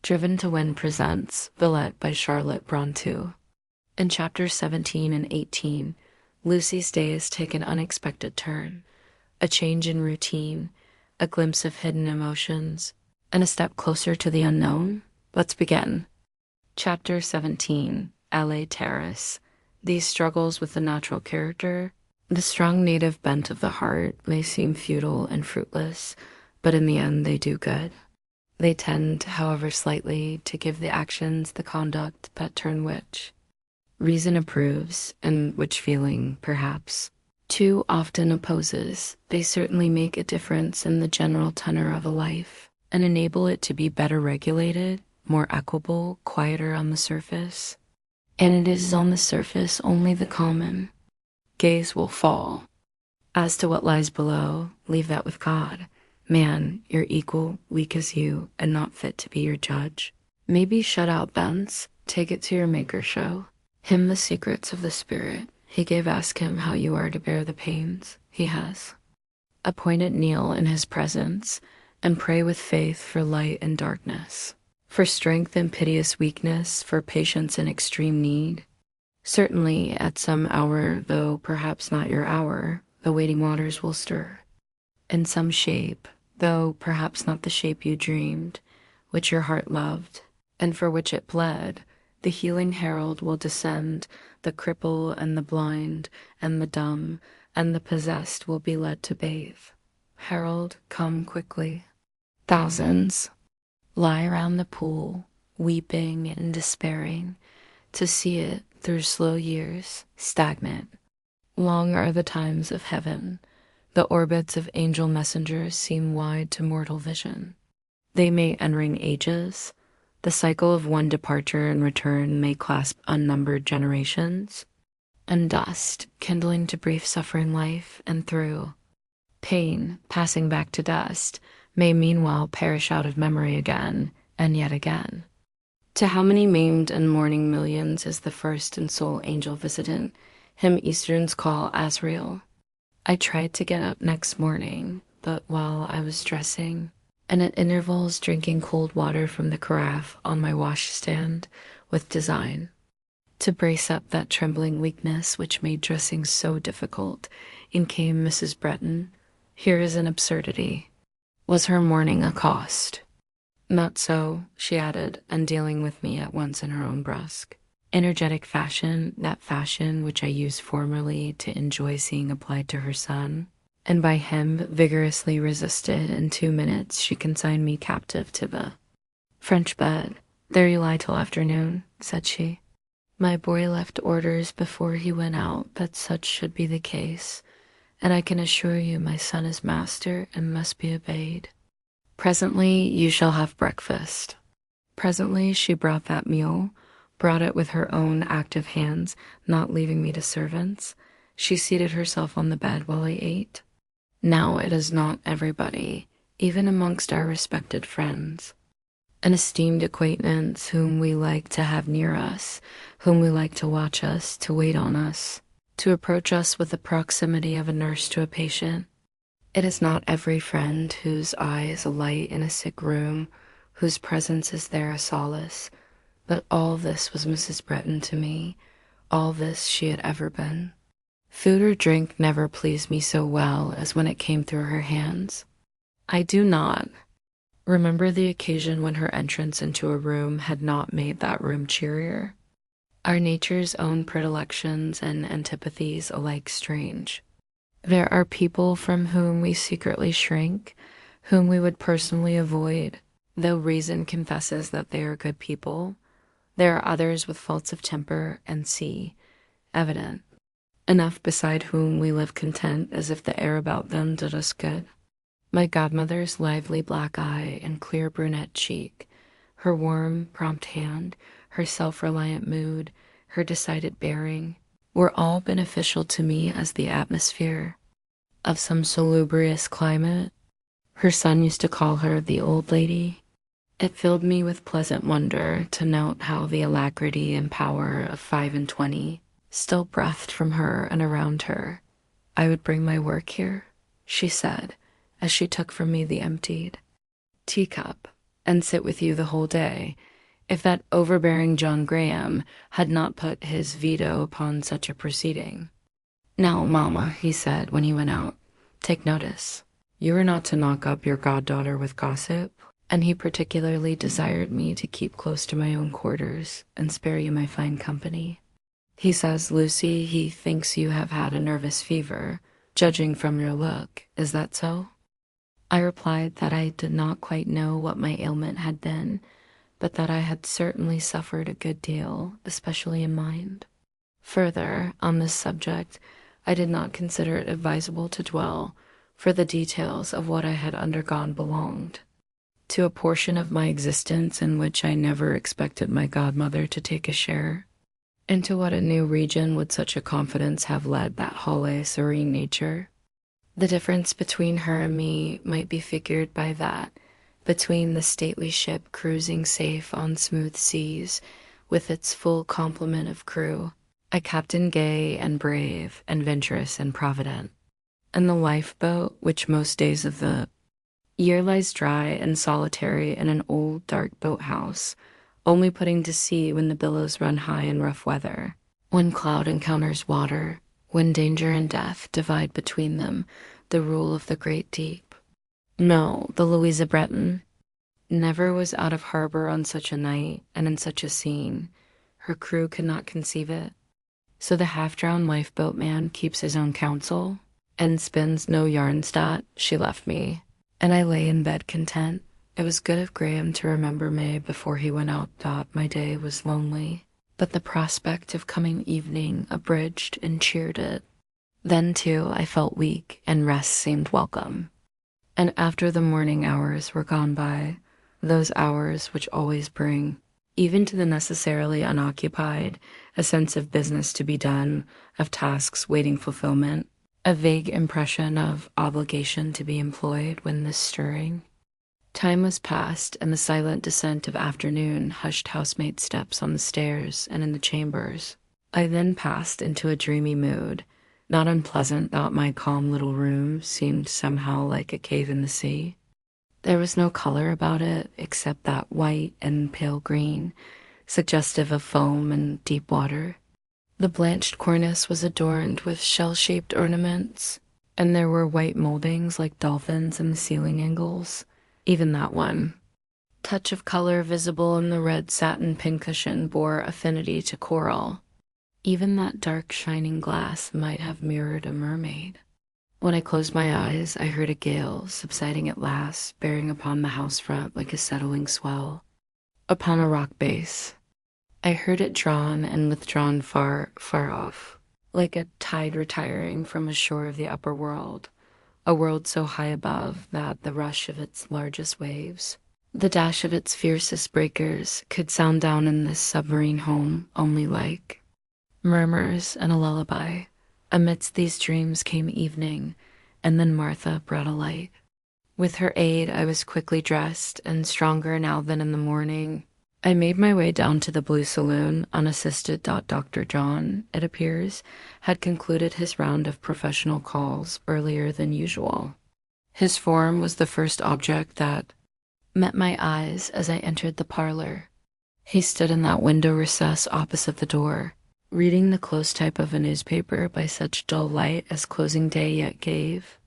Driven to Win presents Villette by Charlotte Brontë. In chapters 17 and 18, Lucy's days take an unexpected turn. A change in routine, a glimpse of hidden emotions, and a step closer to the unknown. Let's begin. Chapter 17, LA Terrace. These struggles with the natural character. The strong native bent of the heart may seem futile and fruitless, but in the end they do good. They tend, however slightly, to give the actions the conduct that turn which reason approves, and which feeling, perhaps, too often opposes. They certainly make a difference in the general tenor of a life, and enable it to be better regulated, more equable, quieter on the surface. And it is on the surface only the common gaze will fall. As to what lies below, leave that with God. Man, your equal, weak as you, and not fit to be your judge. Maybe shut out thence, take it to your Maker show. Him the secrets of the Spirit he gave, ask him how you are to bear the pains he has. Appointed kneel in his presence, and pray with faith for light and darkness, for strength in piteous weakness, for patience in extreme need. Certainly, at some hour, though perhaps not your hour, the waiting waters will stir. In some shape, though perhaps not the shape you dreamed, which your heart loved, and for which it bled, the healing herald will descend. The cripple and the blind and the dumb and the possessed will be led to bathe. Herald, come quickly. Thousands lie around the pool, weeping and despairing, to see it through slow years, stagnant. Long are the times of heaven. The orbits of angel messengers seem wide to mortal vision. They may enring ages. The cycle of one departure and return may clasp unnumbered generations. And dust, kindling to brief suffering life, and through pain, passing back to dust, may meanwhile perish out of memory again, and yet again. To how many maimed and mourning millions is the first and sole angel visitant, him Easterns call Azrael? I tried to get up next morning, but while I was dressing, and at intervals drinking cold water from the carafe on my washstand with design, to brace up that trembling weakness which made dressing so difficult, in came Mrs. Bretton. Here is an absurdity. Was her mourning a cost? Not so, she added, and dealing with me at once in her own brusque, energetic fashion, that fashion which I used formerly to enjoy seeing applied to her son, and by him vigorously resisted. In 2 minutes she consigned me captive to the French bed. There you lie till afternoon, said she. My boy left orders before he went out that such should be the case, and I can assure you my son is master and must be obeyed. Presently you shall have breakfast. Presently she brought that meal, brought it with her own active hands, not leaving me to servants. She seated herself on the bed while I ate. Now it is not everybody, even amongst our respected friends, an esteemed acquaintance whom we like to have near us, whom we like to watch us, to wait on us, to approach us with the proximity of a nurse to a patient. It is not every friend whose eye is a light in a sick room, whose presence is there a solace. But all this was Mrs. Bretton to me, all this she had ever been. Food or drink never pleased me so well as when it came through her hands. I do not remember the occasion when her entrance into a room had not made that room cheerier. Our nature's own predilections and antipathies alike strange. There are people from whom we secretly shrink, whom we would personally avoid, though reason confesses that they are good people. There are others with faults of temper and evident, enough beside whom we live content as if the air about them did us good. My godmother's lively black eye and clear brunette cheek, her warm, prompt hand, her self-reliant mood, her decided bearing, were all beneficial to me as the atmosphere of some salubrious climate. Her son used to call her the old lady. It filled me with pleasant wonder to note how the alacrity and power of 25 still breathed from her and around her. I would bring my work here, she said, as she took from me the emptied teacup and sit with you the whole day, if that overbearing John Graham had not put his veto upon such a proceeding. "Now, Mamma," he said when he went out, "take notice. You are not to knock up your goddaughter with gossip, and he particularly desired me to keep close to my own quarters and spare you my fine company. He says, Lucy, he thinks you have had a nervous fever, judging from your look. Is that so?" I replied that I did not quite know what my ailment had been, but that I had certainly suffered a good deal, especially in mind. Further, on this subject, I did not consider it advisable to dwell, for the details of what I had undergone belonged to a portion of my existence in which I never expected my godmother to take a share. Into what a new region would such a confidence have led that holy, serene nature? The difference between her and me might be figured by that, between the stately ship cruising safe on smooth seas, with its full complement of crew, a captain gay and brave and venturous and provident, and the lifeboat which most days of the year lies dry and solitary in an old dark boathouse, only putting to sea when the billows run high in rough weather, when cloud encounters water, when danger and death divide between them the rule of the great deep. No, the Louisa Breton never was out of harbor on such a night and in such a scene. Her crew could not conceive it. So the half-drowned lifeboat man keeps his own counsel and spins no yarnstat. She left me, and I lay in bed content. It was good of Graham to remember me before he went out. My day was lonely, but the prospect of coming evening abridged and cheered it. Then, too, I felt weak, and rest seemed welcome. And after the morning hours were gone by, those hours which always bring, even to the necessarily unoccupied, a sense of business to be done, of tasks waiting fulfillment, a vague impression of obligation to be employed when this stirring. Time was past, and the silent descent of afternoon hushed housemaid steps on the stairs and in the chambers. I then passed into a dreamy mood, not unpleasant that my calm little room seemed somehow like a cave in the sea. There was no color about it except that white and pale green, suggestive of foam and deep water. The blanched cornice was adorned with shell-shaped ornaments, and there were white moldings like dolphins in the ceiling angles. Even that one touch of color visible in the red satin pincushion bore affinity to coral. Even that dark shining glass might have mirrored a mermaid. When I closed my eyes, I heard a gale subsiding at last, bearing upon the house front like a settling swell upon a rock base. I heard it drawn and withdrawn far, far off, like a tide retiring from a shore of the upper world, a world so high above that the rush of its largest waves, the dash of its fiercest breakers, could sound down in this submarine home only like murmurs and a lullaby. Amidst these dreams came evening, and then Martha brought a light. With her aid, I was quickly dressed, and stronger now than in the morning. I made my way down to the Blue Saloon, unassisted. Dr. John, it appears, had concluded his round of professional calls earlier than usual. His form was the first object that met my eyes as I entered the parlor. He stood in that window recess opposite the door, reading the close type of a newspaper by such dull light as closing day yet gave.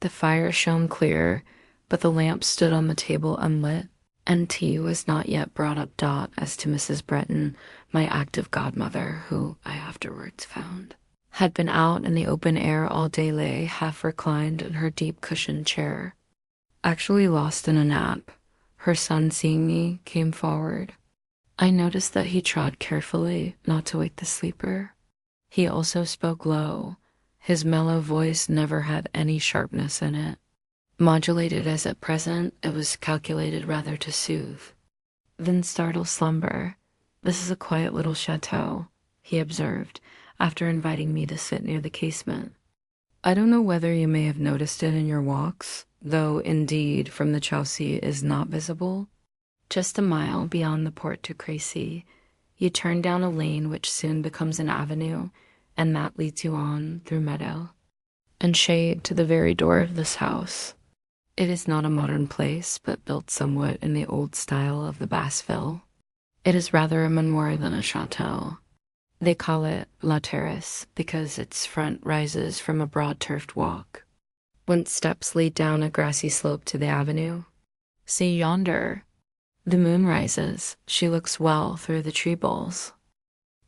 The fire shone clear, but the lamp stood on the table unlit, and tea was not yet brought up. As to Mrs. Breton, my active godmother, who I afterwards found had been out in the open air all day, lay half reclined in her deep cushioned chair, actually lost in a nap. Her son, seeing me, came forward. I noticed that he trod carefully, not to wake the sleeper. He also spoke low. His mellow voice never had any sharpness in it. Modulated as at present, it was calculated rather to soothe than startle slumber. "This is a quiet little chateau," he observed, after inviting me to sit near the casement. "I don't know whether you may have noticed it in your walks, though, indeed, from the Chelsea is not visible. Just a mile beyond the Porte de Crécy, you turn down a lane which soon becomes an avenue, and that leads you on through meadow and shade to the very door of this house. It is not a modern place, but built somewhat in the old style of the Bassville. It is rather a manoir than a chateau. They call it La Terrace because its front rises from a broad turfed walk, whence steps lead down a grassy slope to the avenue. See yonder. The moon rises. She looks well through the tree boles.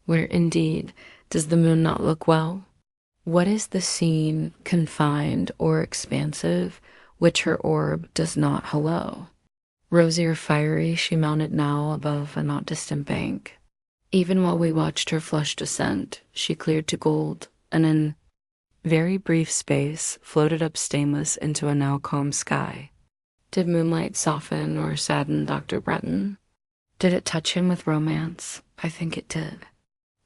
Where, indeed, does the moon not look well? What is the scene, confined or expansive, which her orb does not hallow? Rosy or fiery, she mounted now above a not distant bank. Even while we watched her flushed ascent, she cleared to gold, and in very brief space floated up stainless into a now calm sky. Did moonlight soften or sadden Dr. Bretton? Did it touch him with romance? I think it did.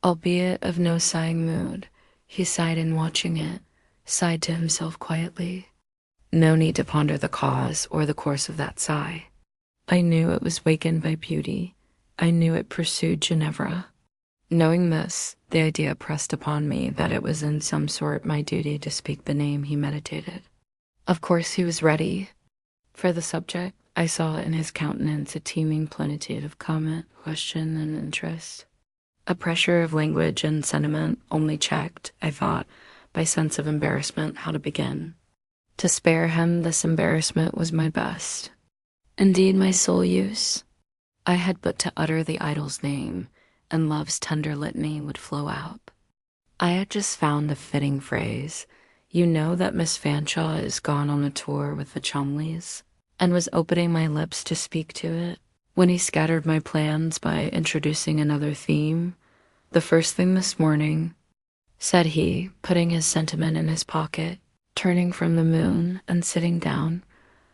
Albeit of no sighing mood, he sighed in watching it, sighed to himself quietly. No need to ponder the cause or the course of that sigh. I knew it was wakened by beauty. I knew it pursued Ginevra. Knowing this, the idea pressed upon me that it was in some sort my duty to speak the name he meditated. Of course he was ready. For the subject, I saw in his countenance a teeming plenitude of comment, question, and interest. A pressure of language and sentiment only checked, I thought, by sense of embarrassment how to begin. To spare him this embarrassment was my best. Indeed, my sole use. I had but to utter the idol's name, and love's tender litany would flow out. I had just found the fitting phrase. You know that Miss Fanshawe is gone on a tour with the Chumleys, and was opening my lips to speak to it, when he scattered my plans by introducing another theme. The first thing this morning, said he, putting his sentiment in his pocket, turning from the moon and sitting down,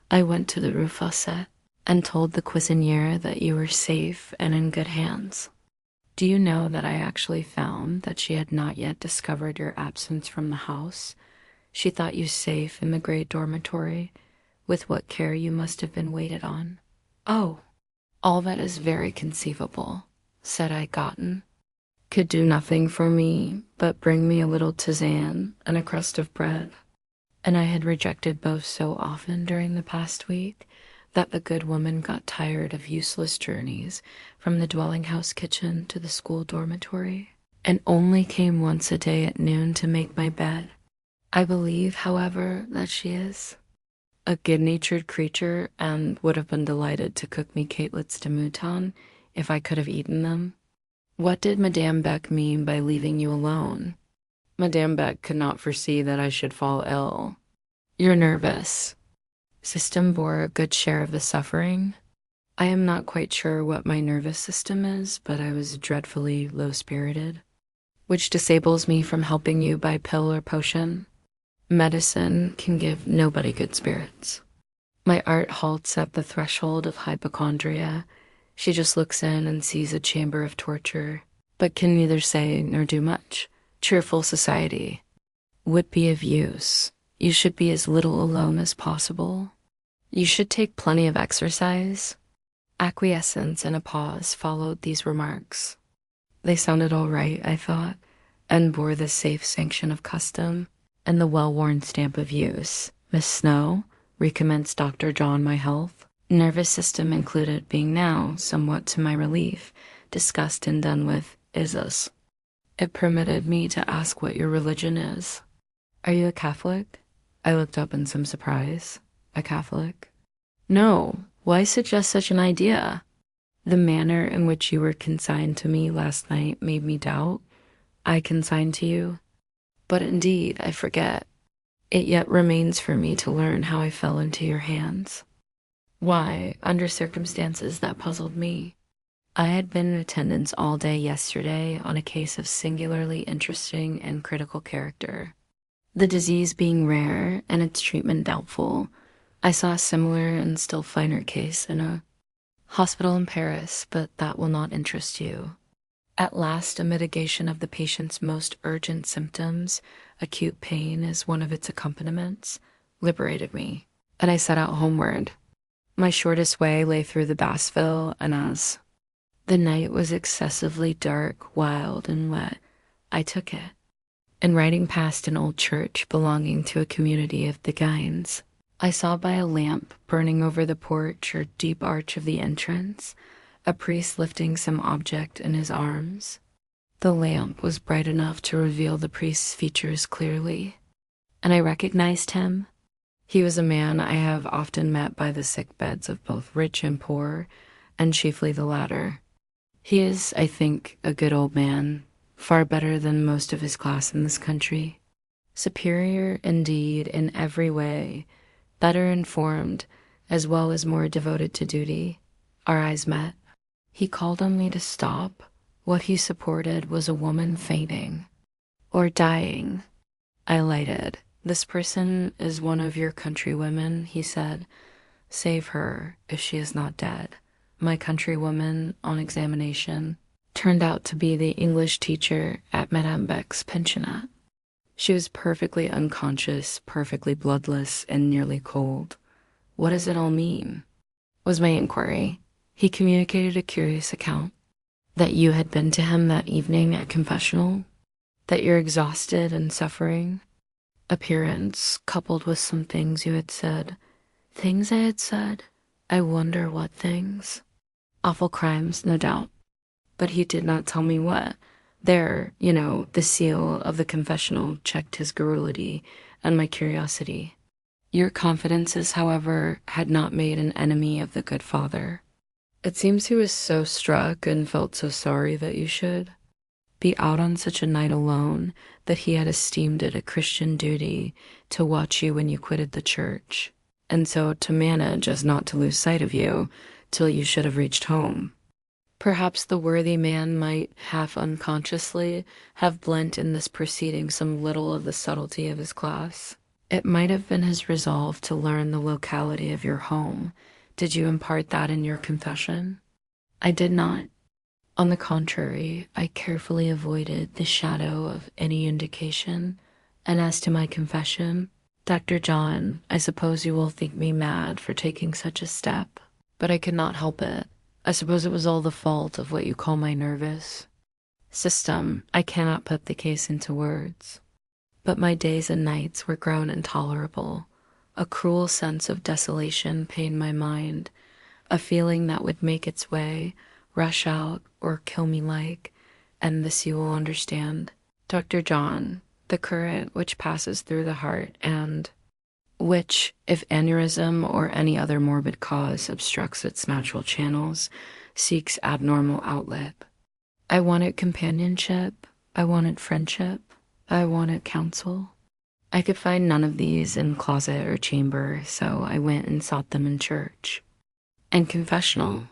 I went to the Rue Fossette and told the cuisinière that you were safe and in good hands. Do you know that I actually found that she had not yet discovered your absence from the house? She thought you safe in the great dormitory, with what care you must have been waited on. Oh, all that is very conceivable, said I, gotten. Could do nothing for me but bring me a little tisane and a crust of bread. And I had rejected both so often during the past week that the good woman got tired of useless journeys from the dwelling-house kitchen to the school dormitory, and only came once a day at noon to make my bed. I believe, however, that she is a good-natured creature, and would have been delighted to cook me catelets de mouton if I could have eaten them. What did Madame Beck mean by leaving you alone? Madame Beck could not foresee that I should fall ill. You're nervous. System bore a good share of the suffering. I am not quite sure what my nervous system is, but I was dreadfully low-spirited, which disables me from helping you by pill or potion. Medicine can give nobody good spirits. My art halts at the threshold of hypochondria. She just looks in and sees a chamber of torture, but can neither say nor do much. Cheerful society would be of use. You should be as little alone as possible. You should take plenty of exercise. Acquiescence and a pause followed these remarks. They sounded all right, I thought, and bore the safe sanction of custom and the well-worn stamp of use. Miss Snowe, recommenced Dr. John my health, nervous system included, being now, somewhat to my relief, discussed and done with, is us. It permitted me to ask what your religion is. Are you a Catholic? I looked up in some surprise. A Catholic? No. Why suggest such an idea? The manner in which you were consigned to me last night made me doubt. I consigned to you? But indeed, I forget. It yet remains for me to learn how I fell into your hands. Why, under circumstances that puzzled me. I had been in attendance all day yesterday on a case of singularly interesting and critical character. The disease being rare and its treatment doubtful, I saw a similar and still finer case in a hospital in Paris, but that will not interest you. At last, a mitigation of the patient's most urgent symptoms, acute pain as one of its accompaniments, liberated me, and I set out homeward. My shortest way lay through the Bassville, and as the night was excessively dark, wild, and wet, I took it, and riding past an old church belonging to a community of the Guines, I saw by a lamp burning over the porch or deep arch of the entrance, a priest lifting some object in his arms. The lamp was bright enough to reveal the priest's features clearly, and I recognized him. He was a man I have often met by the sick beds of both rich and poor, and chiefly the latter. He is, I think, a good old man, far better than most of his class in this country. Superior, indeed, in every way, better informed, as well as more devoted to duty. Our eyes met. He called on me to stop. What he supported was a woman fainting, or dying. I lighted. "This person is one of your countrywomen," he said. "Save her if she is not dead." My countrywoman, on examination, turned out to be the English teacher at Madame Beck's pensionnat. She was perfectly unconscious, perfectly bloodless, and nearly cold. "What does it all mean?" was my inquiry. He communicated a curious account. That you had been to him that evening at confessional, that you're exhausted and suffering. Appearance, coupled with some things you had said. Things I had said? I wonder what things. Awful crimes, no doubt. But he did not tell me what. There, the seal of the confessional checked his garrulity and my curiosity. Your confidences, however, had not made an enemy of the good father. It seems he was so struck and felt so sorry that you should be out on such a night alone that he had esteemed it a Christian duty to watch you when you quitted the church, and so to manage as not to lose sight of you till you should have reached home. Perhaps the worthy man might, half unconsciously, have blent in this proceeding some little of the subtlety of his class. It might have been his resolve to learn the locality of your home. Did you impart that in your confession? I did not. On the contrary, I carefully avoided the shadow of any indication. And as to my confession, Dr. John, I suppose you will think me mad for taking such a step, but I could not help it. I suppose it was all the fault of what you call my nervous system. I cannot put the case into words. But my days and nights were grown intolerable. A cruel sense of desolation pained my mind, a feeling that would make its way, rush out, or kill me and this you will understand. Dr. John, the current which passes through the heart and which, if aneurysm or any other morbid cause obstructs its natural channels, seeks abnormal outlet. I wanted companionship, I wanted friendship, I wanted counsel. I could find none of these in closet or chamber, so I went and sought them in church. And confessional.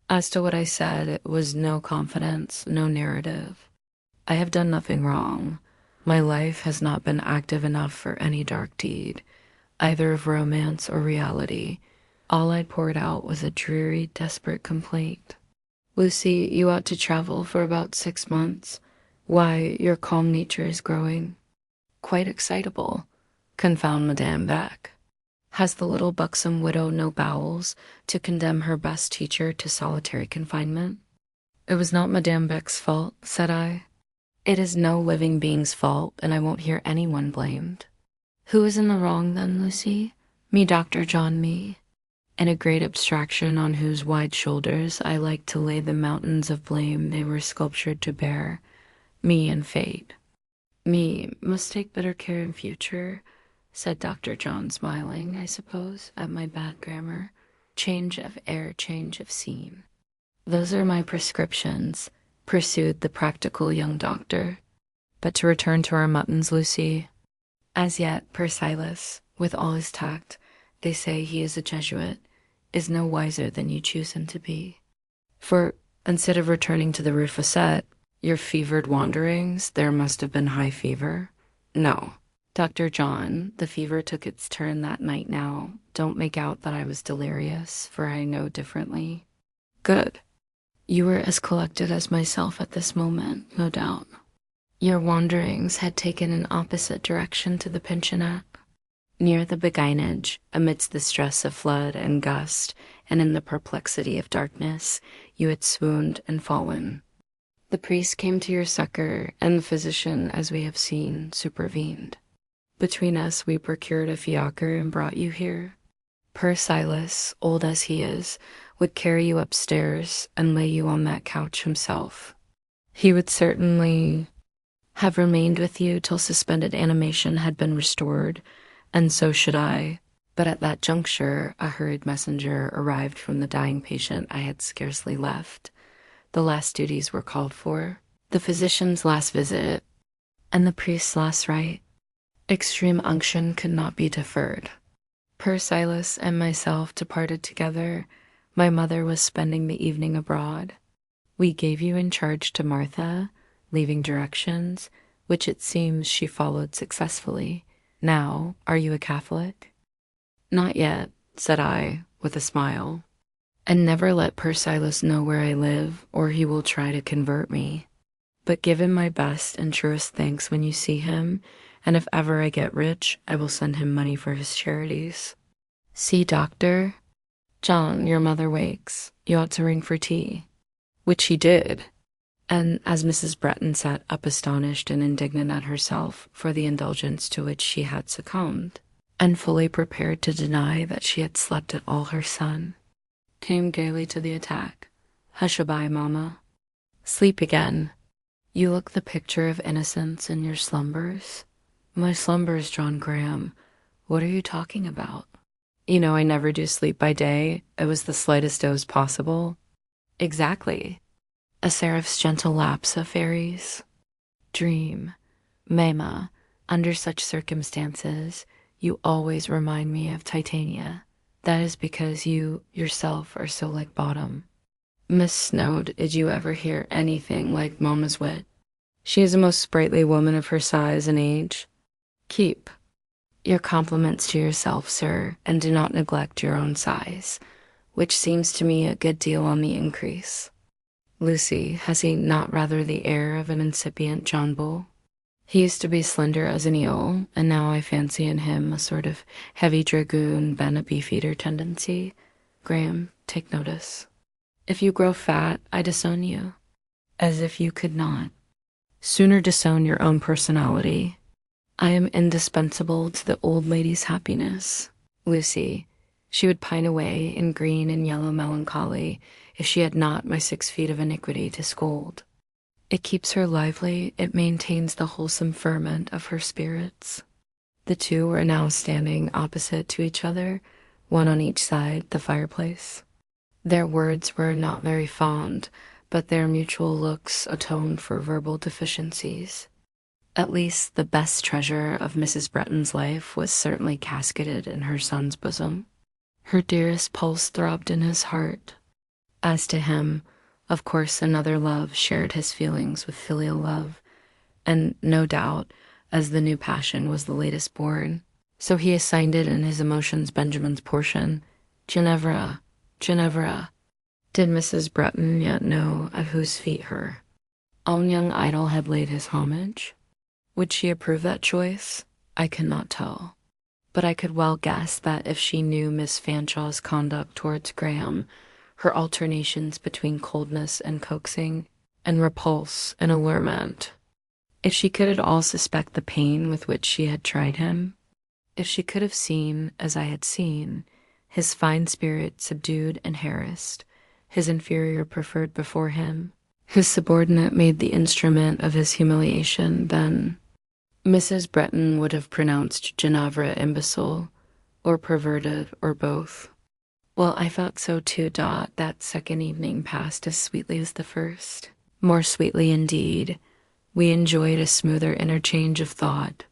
As to what I said, it was no confidence, no narrative. I have done nothing wrong. My life has not been active enough for any dark deed, either of romance or reality. All I'd poured out was a dreary, desperate complaint. "Lucy, you ought to travel for about 6 months. Why, your calm nature is growing quite excitable. Confound Madame Beck. Has the little buxom widow no bowels to condemn her best teacher to solitary confinement?" "It was not Madame Beck's fault," said I. "It is no living being's fault, and I won't hear anyone blamed." "Who is in the wrong then, Lucy?" "Me, Dr. John, me." And a great abstraction on whose wide shoulders I liked to lay the mountains of blame they were sculptured to bear. Me and fate. "Me must take better care in future," said Dr. John, smiling, I suppose, at my bad grammar. "Change of air, change of scene." "Those are my prescriptions," pursued the practical young doctor. "But to return to our muttons, Lucy. As yet, Père Silas, with all his tact, they say he is a Jesuit, is no wiser than you choose him to be. For, instead of returning to the Rue Fossette, your fevered wanderings, there must have been high fever?" "No, Dr. John, the fever took its turn that night now. Don't make out that I was delirious, for I know differently." "Good. You were as collected as myself at this moment, no doubt. Your wanderings had taken an opposite direction to the pensionnat. Near the beguinage, amidst the stress of flood and gust, and in the perplexity of darkness, you had swooned and fallen. The priest came to your succor, and the physician, as we have seen, supervened. Between us, we procured a fiacre and brought you here. Poor Silas, old as he is, would carry you upstairs and lay you on that couch himself. He would certainly have remained with you till suspended animation had been restored, and so should I. But at that juncture, a hurried messenger arrived from the dying patient I had scarcely left. The last duties were called for, the physician's last visit, and the priest's last rite. Extreme unction could not be deferred. Poor Silas and myself departed together. My mother was spending the evening abroad. We gave you in charge to Martha, leaving directions, which it seems she followed successfully. Now, are you a Catholic? Not yet, said I, with a smile. And never let poor Silas know where I live, or he will try to convert me. But give him my best and truest thanks when you see him, and if ever I get rich, I will send him money for his charities. See, doctor? John, your mother wakes. You ought to ring for tea. Which he did. And as Mrs. Bretton sat up astonished and indignant at herself for the indulgence to which she had succumbed, and fully prepared to deny that she had slept at all her son, came gaily to the attack. Hush-a-bye, mamma. Sleep again. You look the picture of innocence in your slumbers. My slumbers, John Graham. What are you talking about? You know I never do sleep by day. It was the slightest doze possible. Exactly. A seraph's gentle lapse of fairies. Dream. Mamma, under such circumstances, you always remind me of Titania. That is because you, yourself, are so like Bottom. Miss Snowe, did you ever hear anything like Mamma's wit? She is a most sprightly woman of her size and age. Keep your compliments to yourself, sir, and do not neglect your own size, which seems to me a good deal on the increase. Lucy, has he not rather the air of an incipient John Bull? He used to be slender as an eel, and now I fancy in him a sort of heavy dragoon, been a beefeater tendency. Graham, take notice. If you grow fat, I disown you. As if you could not. Sooner disown your own personality. I am indispensable to the old lady's happiness. Lucy, she would pine away in green and yellow melancholy if she had not my 6 feet of iniquity to scold. It keeps her lively, it maintains the wholesome ferment of her spirits. The two were now standing opposite to each other, one on each side the fireplace. Their words were not very fond, but their mutual looks atoned for verbal deficiencies. At least the best treasure of Mrs. Bretton's life was certainly casketed in her son's bosom. Her dearest pulse throbbed in his heart. As to him, of course another love shared his feelings with filial love, and no doubt, as the new passion was the latest born, so he assigned it in his emotions Benjamin's portion. Ginevra, Ginevra. Did Mrs. Bretton yet know at whose feet her own young idol had laid his homage? Would she approve that choice? I cannot tell. But I could well guess that if she knew Miss Fanshawe's conduct towards Graham, her alternations between coldness and coaxing, and repulse and allurement, if she could at all suspect the pain with which she had tried him, if she could have seen, as I had seen, his fine spirit subdued and harassed, his inferior preferred before him, his subordinate made the instrument of his humiliation, then Mrs. Bretton would have pronounced Ginevra imbecile, or perverted, or both. Well, I felt so too. That second evening passed as sweetly as the first. More sweetly indeed. We enjoyed a smoother interchange of thought.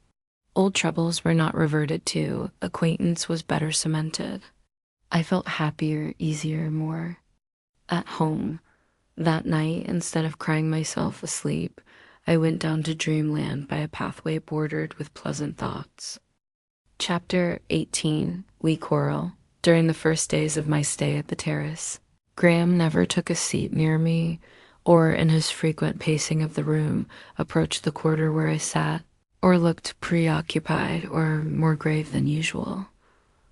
Old troubles were not reverted to. Acquaintance was better cemented. I felt happier, easier, more at home. That night, instead of crying myself asleep, I went down to dreamland by a pathway bordered with pleasant thoughts. Chapter 18. We quarrel. During the first days of my stay at the terrace, Graham never took a seat near me, or in his frequent pacing of the room approached the quarter where I sat, or looked preoccupied or more grave than usual.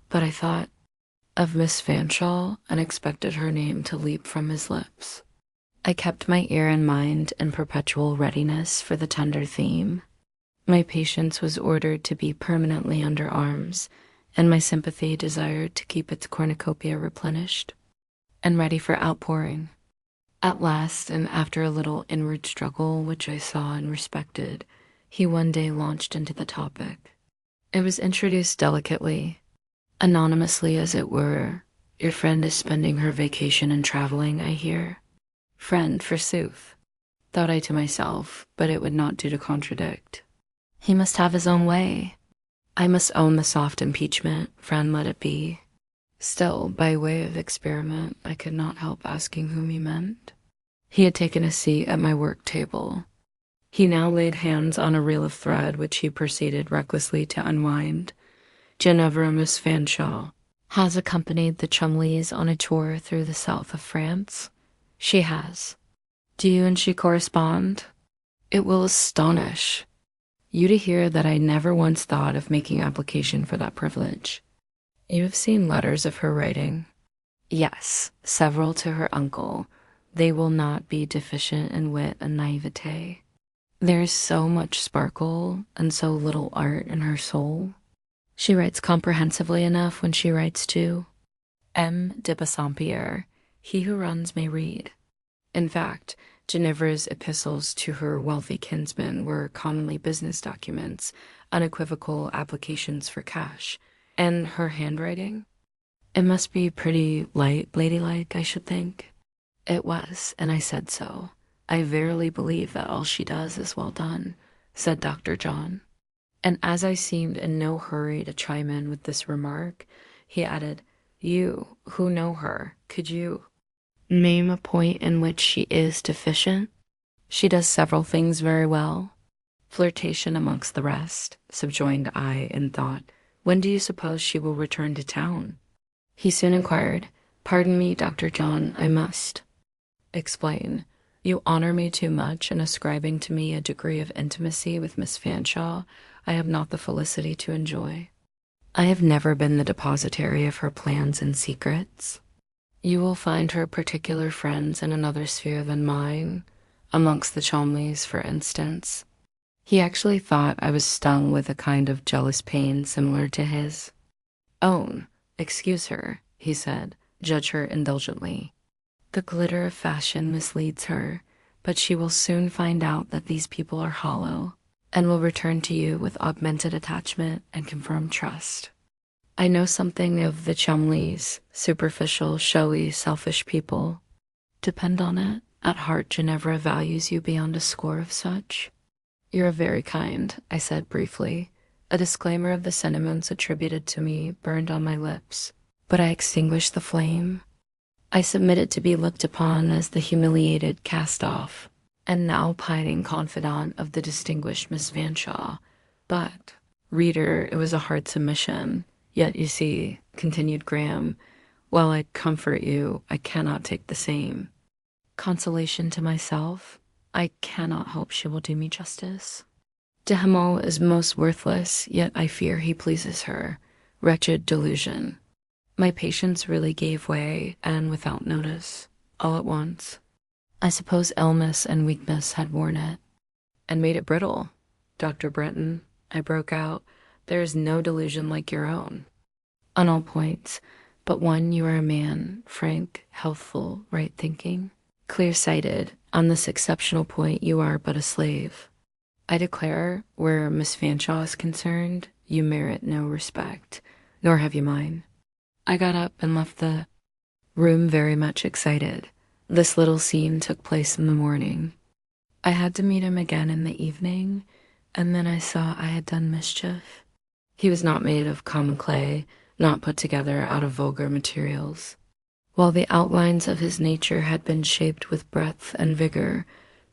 But I thought of Miss Fanshawe and expected her name to leap from his lips. I kept my ear and mind in perpetual readiness for the tender theme. My patience was ordered to be permanently under arms, and my sympathy desired to keep its cornucopia replenished and ready for outpouring. At last, and after a little inward struggle which I saw and respected, he one day launched into the topic. It was introduced delicately, anonymously as it were. Your friend is spending her vacation and traveling, I hear. Friend, forsooth, thought I to myself, but it would not do to contradict. He must have his own way. I must own the soft impeachment, friend let it be. Still, by way of experiment, I could not help asking whom he meant. He had taken a seat at my work table. He now laid hands on a reel of thread which he proceeded recklessly to unwind. Ginevra Miss Fanshawe has accompanied the Chumleys on a tour through the south of France. She has. Do you and she correspond? It will astonish you to hear that I never once thought of making application for that privilege. You have seen letters of her writing? Yes, several to her uncle. They will not be deficient in wit and naivete. There is so much sparkle and so little art in her soul. She writes comprehensively enough when she writes to M. de Bassompierre. He who runs may read. In fact, Ginevra's epistles to her wealthy kinsman were commonly business documents, unequivocal applications for cash. And her handwriting? It must be pretty light, ladylike, I should think. It was, and I said so. I verily believe that all she does is well done, said Dr. John. And as I seemed in no hurry to chime in with this remark, he added, You, who know her, could you name a point in which she is deficient? She does several things very well. Flirtation amongst the rest, subjoined I in thought. When do you suppose she will return to town? He soon inquired. Pardon me, Dr. John, I must explain. You honor me too much in ascribing to me a degree of intimacy with Miss Fanshawe I have not the felicity to enjoy. I have never been the depositary of her plans and secrets. You will find her particular friends in another sphere than mine, amongst the Cholmleys, for instance. He actually thought I was stung with a kind of jealous pain similar to his own. Excuse her, he said. Judge her indulgently. The glitter of fashion misleads her, but she will soon find out that these people are hollow, and will return to you with augmented attachment and confirmed trust. I know something of the Chumleys, superficial, showy, selfish people. Depend on it, at heart Ginevra values you beyond a score of such. You're very kind, I said briefly. A disclaimer of the sentiments attributed to me burned on my lips, but I extinguished the flame. I submitted to be looked upon as the humiliated cast-off, and now pining confidant of the distinguished Miss Fanshawe. But, reader, it was a hard submission. Yet, you see, continued Graham, while I comfort you, I cannot take the same. Consolation to myself, I cannot hope she will do me justice. De Hameau is most worthless, yet I fear he pleases her. Wretched delusion. My patience really gave way, and without notice, all at once. I suppose illness and weakness had worn it, and made it brittle. Dr. Bretton, I broke out, there is no delusion like your own. On all points, but one, you are a man, frank, healthful, right-thinking, clear-sighted. On this exceptional point, you are but a slave. I declare, where Miss Fanshawe is concerned, you merit no respect, nor have you mine. I got up and left the room very much excited. This little scene took place in the morning. I had to meet him again in the evening, and then I saw I had done mischief. He was not made of common clay, not put together out of vulgar materials. While the outlines of his nature had been shaped with breadth and vigor,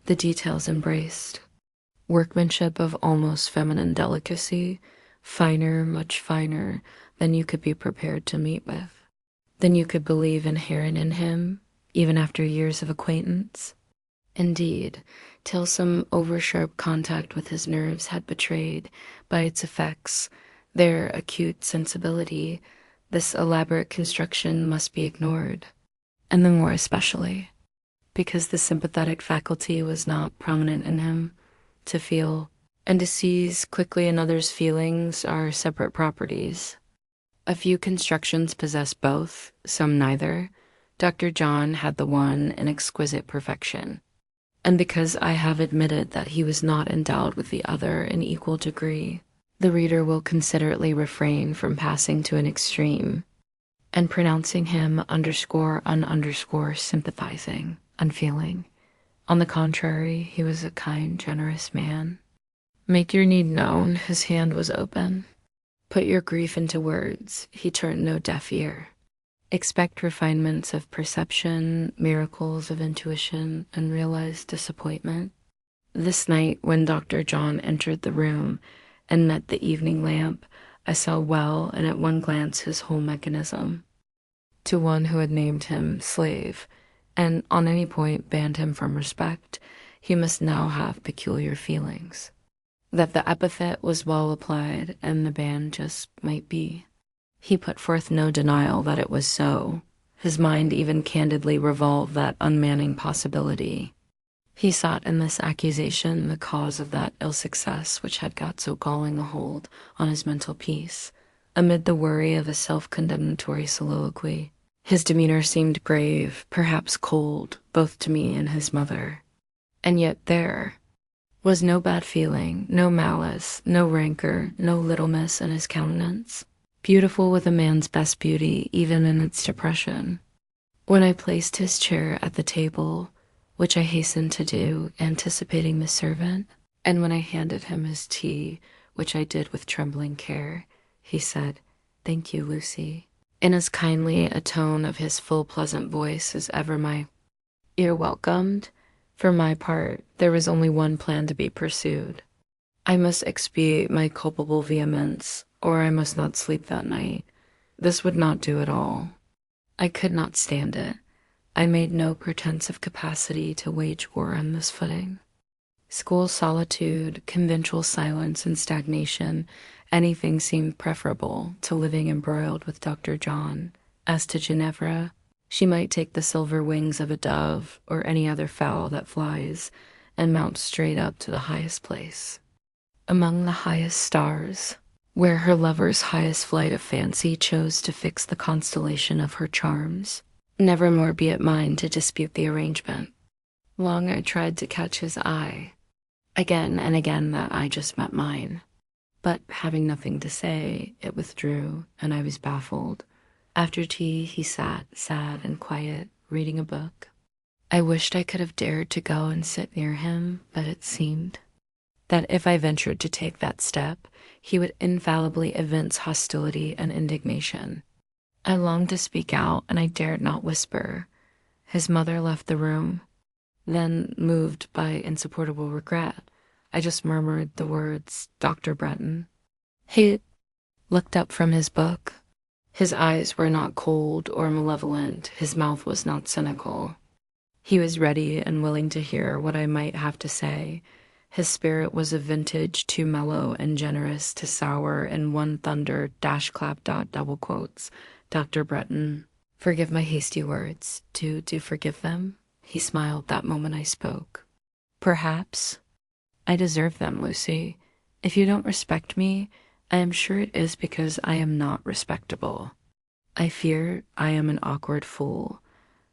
the details embraced workmanship of almost feminine delicacy, finer, much finer than you could be prepared to meet with, than you could believe inherent in him, even after years of acquaintance. Indeed, till some oversharp contact with his nerves had betrayed, by its effects, their acute sensibility, this elaborate construction must be ignored, and the more especially, because the sympathetic faculty was not prominent in him, to feel and to seize quickly another's feelings are separate properties. A few constructions possess both, some neither. Dr. John had the one in exquisite perfection. And because I have admitted that he was not endowed with the other in equal degree, the reader will considerately refrain from passing to an extreme and pronouncing him sympathizing, unfeeling. On the contrary, he was a kind, generous man. Make your need known, his hand was open. Put your grief into words, he turned no deaf ear. Expect refinements of perception, miracles of intuition, and realized disappointment. This night, when Dr. John entered the room and met the evening lamp, I saw well and at one glance his whole mechanism. To one who had named him slave, and on any point banned him from respect, he must now have peculiar feelings. That the epithet was well applied, and the ban just might be. He put forth no denial that it was so. His mind even candidly revolved that unmanning possibility. He sought in this accusation the cause of that ill success which had got so galling a hold on his mental peace. Amid the worry of a self-condemnatory soliloquy, his demeanor seemed grave, perhaps cold, both to me and his mother. And yet there was no bad feeling, no malice, no rancor, no littleness in his countenance, beautiful with a man's best beauty, even in its depression. When I placed his chair at the table, which I hastened to do, anticipating the servant, and when I handed him his tea, which I did with trembling care, he said, "Thank you, Lucy," in as kindly a tone of his full pleasant voice as ever my ear welcomed. For my part, there was only one plan to be pursued. I must expiate my culpable vehemence, or I must not sleep that night. This would not do at all. I could not stand it. I made no pretense of capacity to wage war on this footing. School solitude, conventual silence, and stagnation, anything seemed preferable to living embroiled with Dr. John. As to Ginevra, she might take the silver wings of a dove or any other fowl that flies and mount straight up to the highest place, among the highest stars, where her lover's highest flight of fancy chose to fix the constellation of her charms. Never more be it mine to dispute the arrangement. Long I tried to catch his eye. Again and again that eye just met mine. But having nothing to say, it withdrew, and I was baffled. After tea, he sat, sad and quiet, reading a book. I wished I could have dared to go and sit near him, but it seemed that if I ventured to take that step, he would infallibly evince hostility and indignation. I longed to speak out, and I dared not whisper. His mother left the room. Then, moved by insupportable regret, I just murmured the words, "Dr. Bretton." He looked up from his book. His eyes were not cold or malevolent. His mouth was not cynical. He was ready and willing to hear what I might have to say. His spirit was of vintage too mellow and generous to sour in one thunder double quotes. Dr. Bretton, forgive my hasty words. Do forgive them? He smiled that moment I spoke. Perhaps. I deserve them, Lucy. If you don't respect me, I am sure it is because I am not respectable. I fear I am an awkward fool.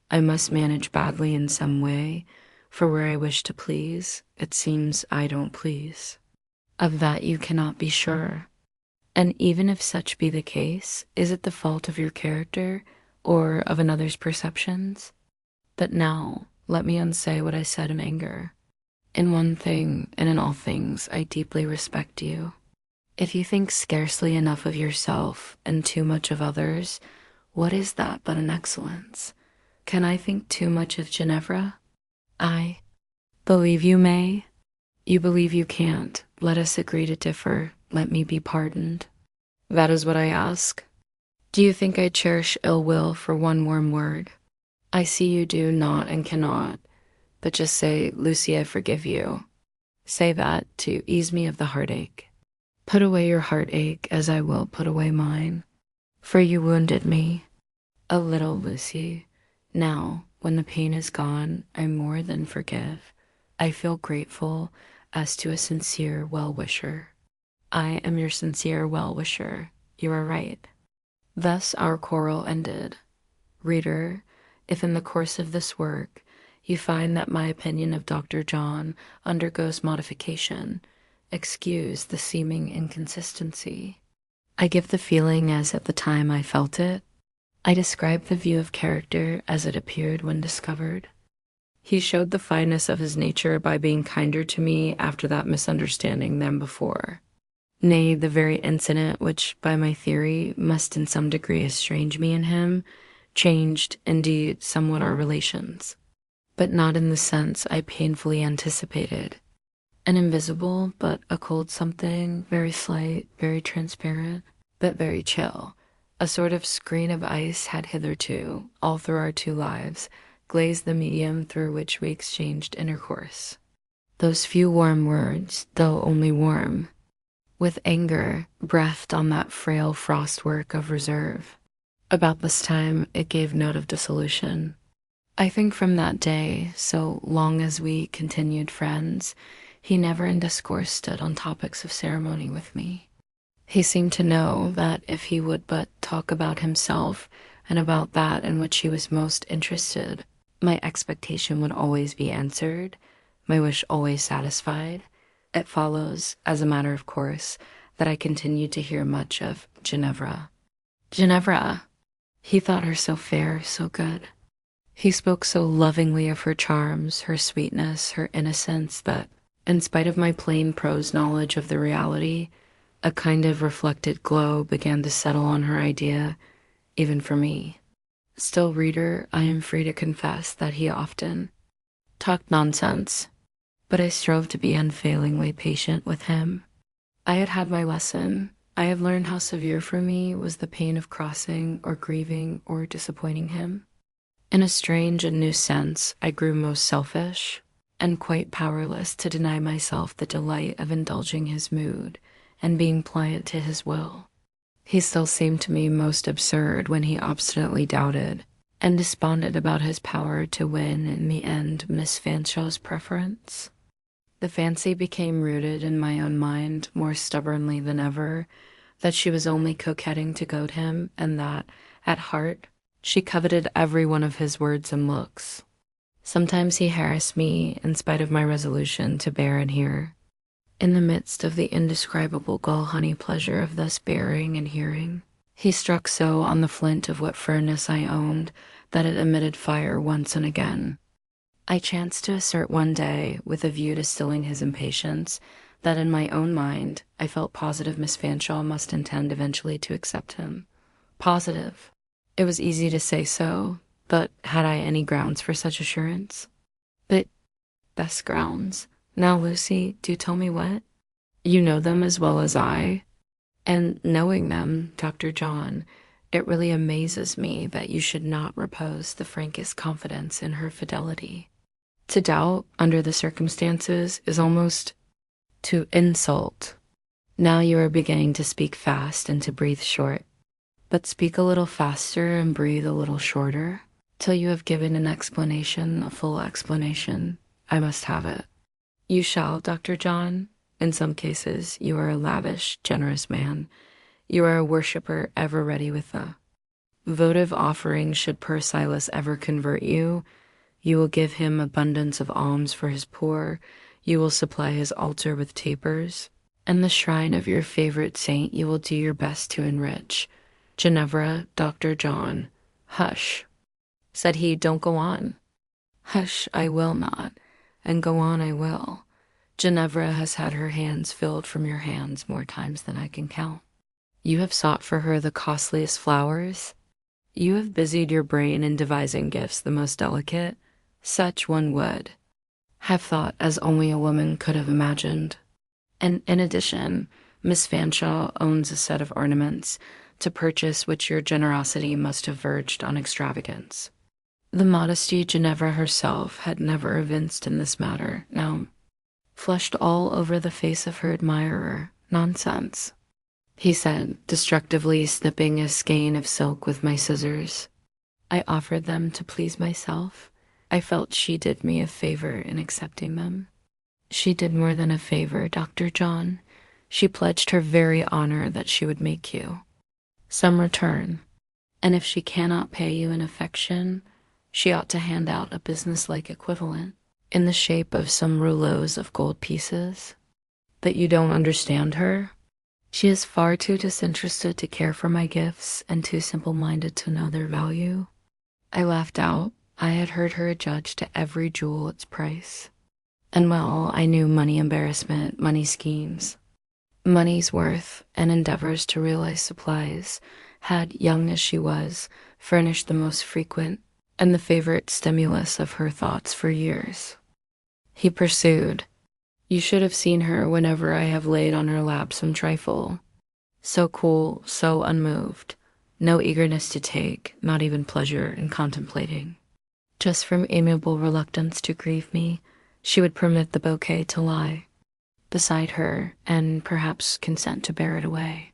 I must manage badly in some way, for where I wish to please, it seems I don't please. Of that you cannot be sure. And even if such be the case, is it the fault of your character or of another's perceptions? But now, let me unsay what I said in anger. In one thing, and in all things, I deeply respect you. If you think scarcely enough of yourself and too much of others, what is that but an excellence? Can I think too much of Ginevra? I believe you may. You believe you can't. Let us agree to differ. Let me be pardoned. That is what I ask. Do you think I cherish ill will for one warm word? I see you do not and cannot, but just say, "Lucy, I forgive you." Say that to ease me of the heartache. Put away your heartache as I will put away mine, for you wounded me. A little, Lucy. Now, when the pain is gone, I more than forgive. I feel grateful. as to a sincere well-wisher. I am your sincere well-wisher. You are right. Thus our quarrel ended. Reader, if in the course of this work you find that my opinion of Dr. John undergoes modification, excuse the seeming inconsistency. I give the feeling as at the time I felt it. I describe the view of character as it appeared when discovered. He showed the fineness of his nature by being kinder to me after that misunderstanding than before. Nay, the very incident which, by my theory, must in some degree estrange me and him, changed, indeed, somewhat our relations, but not in the sense I painfully anticipated. An invisible but a cold something, very slight, very transparent, but very chill, a sort of screen of ice had hitherto, all through our two lives, glazed the medium through which we exchanged intercourse. Those few warm words, though only warm, with anger, breathed on that frail frostwork of reserve. About this time it gave note of dissolution. I think from that day, so long as we continued friends, he never in discourse stood on topics of ceremony with me. He seemed to know that if he would but talk about himself and about that in which he was most interested, my expectation would always be answered, my wish always satisfied. It follows, as a matter of course, that I continued to hear much of Ginevra. Ginevra! He thought her so fair, so good. He spoke so lovingly of her charms, her sweetness, her innocence, that, in spite of my plain prose knowledge of the reality, a kind of reflected glow began to settle on her idea, even for me. Still, reader, I am free to confess that he often talked nonsense, but I strove to be unfailingly patient with him. I had had my lesson. I had learned how severe for me was the pain of crossing or grieving or disappointing him. In a strange and new sense, I grew most selfish and quite powerless to deny myself the delight of indulging his mood and being pliant to his will. He still seemed to me most absurd when he obstinately doubted and desponded about his power to win in the end Miss Fanshawe's preference. The fancy became rooted in my own mind more stubbornly than ever that she was only coquetting to goad him, and that, at heart, she coveted every one of his words and looks. Sometimes he harassed me in spite of my resolution to bear and hear. In the midst of the indescribable gall-honey pleasure of thus bearing and hearing, he struck so on the flint of what firmness I owned that it emitted fire once and again. I chanced to assert one day, with a view to stilling his impatience, that in my own mind I felt positive Miss Fanshawe must intend eventually to accept him. Positive. It was easy to say so, but had I any grounds for such assurance? But, best grounds. Now, Lucy, do tell me what? You know them as well as I. And knowing them, Dr. John, it really amazes me that you should not repose the frankest confidence in her fidelity. To doubt, under the circumstances, is almost to insult. Now you are beginning to speak fast and to breathe short. But speak a little faster and breathe a little shorter, till you have given an explanation, a full explanation. I must have it. You shall, Dr. John. In some cases, you are a lavish, generous man. You are a worshipper ever ready with the votive offering should poor Silas ever convert you. You will give him abundance of alms for his poor. You will supply his altar with tapers. And the shrine of your favorite saint you will do your best to enrich. Ginevra, Dr. John. Hush, said he, don't go on. Hush, I will not, and go on I will. Ginevra has had her hands filled from your hands more times than I can count. You have sought for her the costliest flowers. You have busied your brain in devising gifts the most delicate. Such one would have thought as only a woman could have imagined. And in addition, Miss Fanshawe owns a set of ornaments to purchase which your generosity must have verged on extravagance. The modesty Ginevra herself had never evinced in this matter now flushed all over the face of her admirer. Nonsense, he said, destructively snipping a skein of silk with my scissors. I offered them to please myself. I felt she did me a favor in accepting them. She did more than a favor, Dr. John. She pledged her very honor that she would make you some return. And if she cannot pay you in affection, she ought to hand out a business-like equivalent in the shape of some rouleaus of gold pieces. That you don't understand her? She is far too disinterested to care for my gifts and too simple-minded to know their value. I laughed out. I had heard her adjudge to every jewel its price. And well, I knew money embarrassment, money schemes. Money's worth and endeavors to realize supplies had, young as she was, furnished the most frequent and the favorite stimulus of her thoughts for years. He pursued, "You should have seen her whenever I have laid on her lap some trifle. So cool, so unmoved, no eagerness to take, not even pleasure in contemplating. Just from amiable reluctance to grieve me, she would permit the bouquet to lie beside her and perhaps consent to bear it away.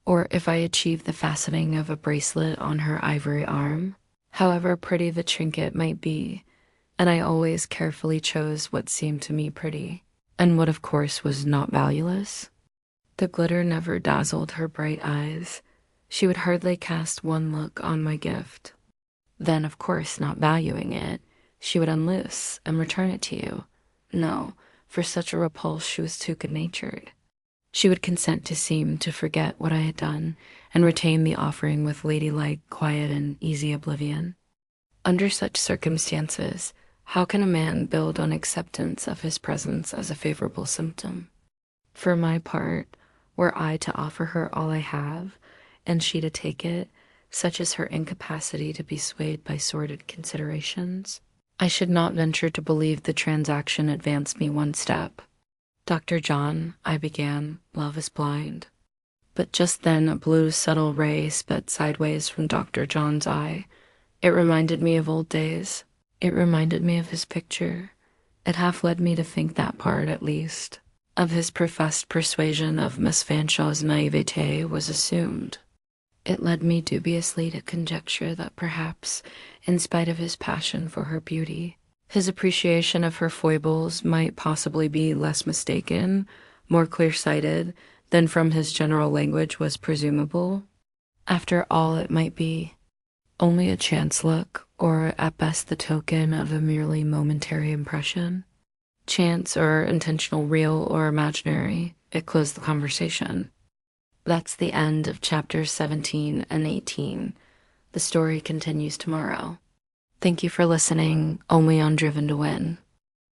Or if I achieved the fastening of a bracelet on her ivory arm, however pretty the trinket might be, and I always carefully chose what seemed to me pretty, and what of course was not valueless, the glitter never dazzled her bright eyes. She would hardly cast one look on my gift. Then, of course, not valuing it, she would unloose and return it to you. No, for such a repulse she was too good-natured. She would consent to seem to forget what I had done and retain the offering with ladylike, quiet, and easy oblivion. Under such circumstances, how can a man build on acceptance of his presence as a favorable symptom? For my part, were I to offer her all I have, and she to take it, such is her incapacity to be swayed by sordid considerations, I should not venture to believe the transaction advanced me one step. Dr. John, I began, love is blind. But just then a blue subtle ray sped sideways from Dr. John's eye. It reminded me of old days. It reminded me of his picture. It half led me to think that part, at least, of his professed persuasion of Miss Fanshawe's naivete was assumed. It led me dubiously to conjecture that perhaps, in spite of his passion for her beauty, his appreciation of her foibles might possibly be less mistaken, more clear-sighted, than from his general language was presumable. After all, it might be only a chance look, or at best the token of a merely momentary impression. Chance or intentional, real or imaginary, it closed the conversation. That's the end of chapters 17 and 18. The story continues tomorrow. Thank you for listening, only on Driven to Win.